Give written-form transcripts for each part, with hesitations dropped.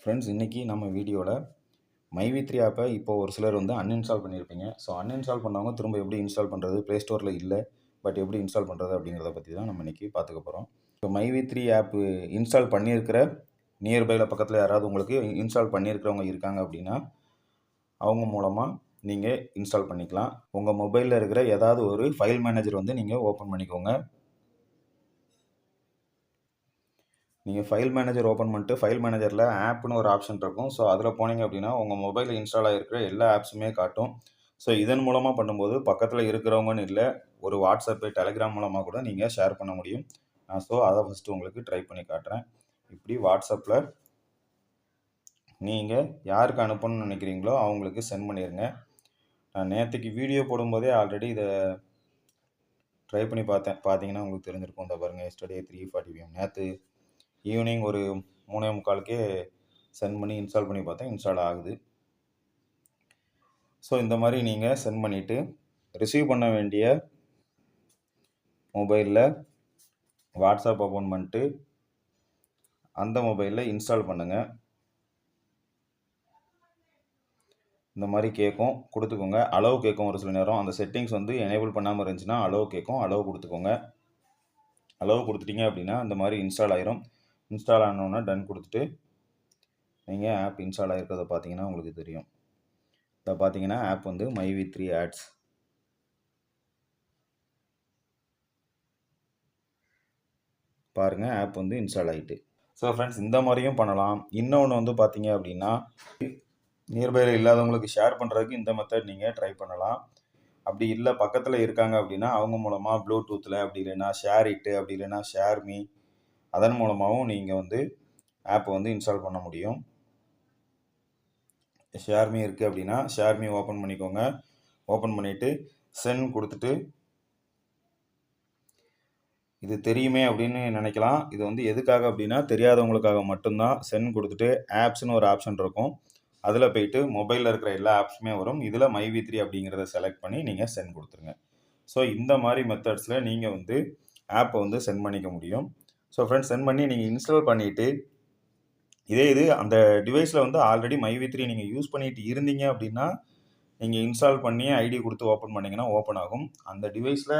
Friends, இன்றைக்கி நம்ம வீடியோவில் மைவி3 ஆப்பை இப்போ ஒரு சிலர் வந்து அன்இன்ஸ்டால் பண்ணியிருப்பீங்க. ஸோ அன்இன்ஸ்டால் பண்ணவங்க திரும்ப எப்படி இன்ஸ்டால் பண்ணுறது, ப்ளே ஸ்டோரில் இல்லை, பட் எப்படி இன்ஸ்டால் பண்ணுறது அப்படிங்கிறத பற்றி தான் நம்ம இன்றைக்கி பார்த்துக்க போகிறோம். இப்போ மைவி3 ஆப்பு இன்ஸ்டால் பண்ணியிருக்கிற நியர்பையில் பக்கத்தில் யாராவது உங்களுக்கு இன்ஸ்டால் பண்ணியிருக்கிறவங்க இருக்காங்க அப்படின்னா அவங்க மூலமாக நீங்கள் இன்ஸ்டால் பண்ணிக்கலாம். உங்கள் மொபைலில் இருக்கிற ஏதாவது ஒரு ஃபைல் மேனேஜர் வந்து நீங்கள் ஓப்பன் பண்ணிக்கோங்க. நீங்கள் ஃபைல் மேனேஜர் ஓப்பன் பண்ணிட்டு ஃபைல் மேனேஜரில் ஆப்னு ஒரு ஆப்ஷன் இருக்கும். ஸோ அதில் போனீங்க அப்படின்னா உங்கள் மொபைலில் இன்ஸ்டால் ஆகிருக்கிற எல்லா ஆப்ஸுமே காட்டும். ஸோ இதன் மூலமாக பண்ணும்போது பக்கத்தில் இருக்கிறவங்கன்னு இல்லை, ஒரு வாட்ஸ்அப்பு, டெலிகிராம் மூலமாக கூட நீங்கள் ஷேர் பண்ண முடியும். ஸோ அதை ஃபஸ்ட்டு உங்களுக்கு ட்ரை பண்ணி காட்டுறேன். இப்படி வாட்ஸ்அப்பில் நீங்கள் யாருக்கு அனுப்பணும்னு நினைக்கிறீங்களோ அவங்களுக்கு சென்ட் பண்ணிடுங்க. நான் நேற்றுக்கு வீடியோ போடும்போதே ஆல்ரெடி இதை ட்ரை பண்ணி பார்த்தீங்கன்னா உங்களுக்கு தெரிஞ்சிருக்கும். இந்த பாருங்கள், எஸ்டர்டே 3:40 PM நேற்று ஈவினிங் ஒரு 3:45க்கே சென்ட் பண்ணி இன்ஸ்டால் பண்ணி பார்த்தேன், இன்ஸ்டால் ஆகுது. ஸோ இந்த மாதிரி நீங்கள் சென்ட் பண்ணிவிட்டு ரிசீவ் பண்ண வேண்டிய மொபைலில் வாட்ஸ்அப் ஓப்பன் பண்ணிட்டு அந்த மொபைலில் இன்ஸ்டால் பண்ணுங்கள். இந்த மாதிரி கேட்கும், கொடுத்துக்கோங்க. அளவு கேட்கும் ஒரு சில நேரம். அந்த செட்டிங்ஸ் வந்து எனேபிள் பண்ணாமல் இருந்துச்சுன்னா அளவு கேட்கும், அளவு கொடுத்துக்கோங்க. அளவு கொடுத்துட்டீங்க அப்படின்னா இந்த மாதிரி இன்ஸ்டால் ஆயிரும். இன்ஸ்டால் ஆனோன்னா டன் கொடுத்துட்டு நீங்கள் ஆப் இன்ஸ்டால் ஆகிருக்கிறத பார்த்தீங்கன்னா உங்களுக்கு தெரியும். இதை பார்த்தீங்கன்னா ஆப் வந்து மைவி3 ஆட்ஸ். பாருங்கள், ஆப் வந்து இன்ஸ்டால் ஆகிட்டு. ஸோ ஃப்ரெண்ட்ஸ், இந்த மாதிரியும் பண்ணலாம். இன்னொன்று வந்து பார்த்தீங்க அப்படின்னா நியர்பையில் இல்லாதவங்களுக்கு ஷேர் பண்ணுறதுக்கு இந்த மெத்தட் நீங்கள் ட்ரை பண்ணலாம். அப்படி இல்லை, பக்கத்தில் இருக்காங்க அப்படின்னா அவங்க மூலமாக ப்ளூடூத்தில், அப்படி இல்லைன்னா ஷேர் இட்டு, அப்படி இல்லைன்னா ஷேர் மீ, அதன் மூலமாகவும் நீங்கள் வந்து ஆப்பை வந்து இன்ஸ்டால் பண்ண முடியும். ஷேர் மீ இருக்குது அப்படின்னா ஷேர் மீ ஓப்பன் பண்ணிக்கோங்க. ஓப்பன் பண்ணிவிட்டு சென்ட் கொடுத்துட்டு, இது தெரியுமே அப்படின்னு நினைக்கலாம். இது வந்து எதுக்காக அப்படின்னா தெரியாதவங்களுக்காக மட்டும்தான். சென்ட் கொடுத்துட்டு ஆப்ஸ்னு ஒரு ஆப்ஷன் இருக்கும், அதில் போயிட்டு மொபைலில் இருக்கிற எல்லா ஆப்ஸுமே வரும். இதில் மைவி3 அப்படிங்கிறத செலக்ட் பண்ணி நீங்கள் சென்ட் கொடுத்துருங்க. ஸோ இந்த மாதிரி மெத்தட்ஸில் நீங்கள் வந்து ஆப்பை வந்து சென்ட் பண்ணிக்க முடியும். ஸோ ஃப்ரெண்ட்ஸ், சென்ட் பண்ணி நீங்கள் இன்ஸ்டால் பண்ணிவிட்டு இது அந்த டிவைஸில் வந்து ஆல்ரெடி மைவி3 நீங்கள் யூஸ் பண்ணிட்டு இருந்தீங்க அப்படின்னா நீங்கள் இன்ஸ்டால் பண்ணி ஐடி கொடுத்து ஓப்பன் பண்ணிங்கன்னா ஓப்பன் ஆகும். அந்த டிவைஸில்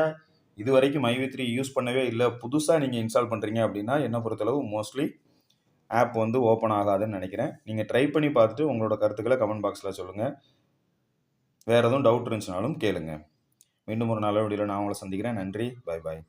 இது வரைக்கும் மைவி3 யூஸ் பண்ணவே இல்லை, புதுசாக நீங்கள் இன்ஸ்டால் பண்ணுறீங்க அப்படின்னா என்னை பொறுத்தளவு மோஸ்ட்லி ஆப் வந்து ஓப்பன் ஆகாதுன்னு நினைக்கிறேன். நீங்கள் ட்ரை பண்ணி பார்த்துட்டு உங்களோட கருத்துக்களை கமெண்ட் பாக்ஸில் சொல்லுங்கள். வேறு எதுவும் டவுட் இருந்துச்சுனாலும் கேளுங்கள். மீண்டும் ஒரு நல்ல வீடியோவில் நான் உங்களை சந்திக்கிறேன். நன்றி, பாய் பாய்.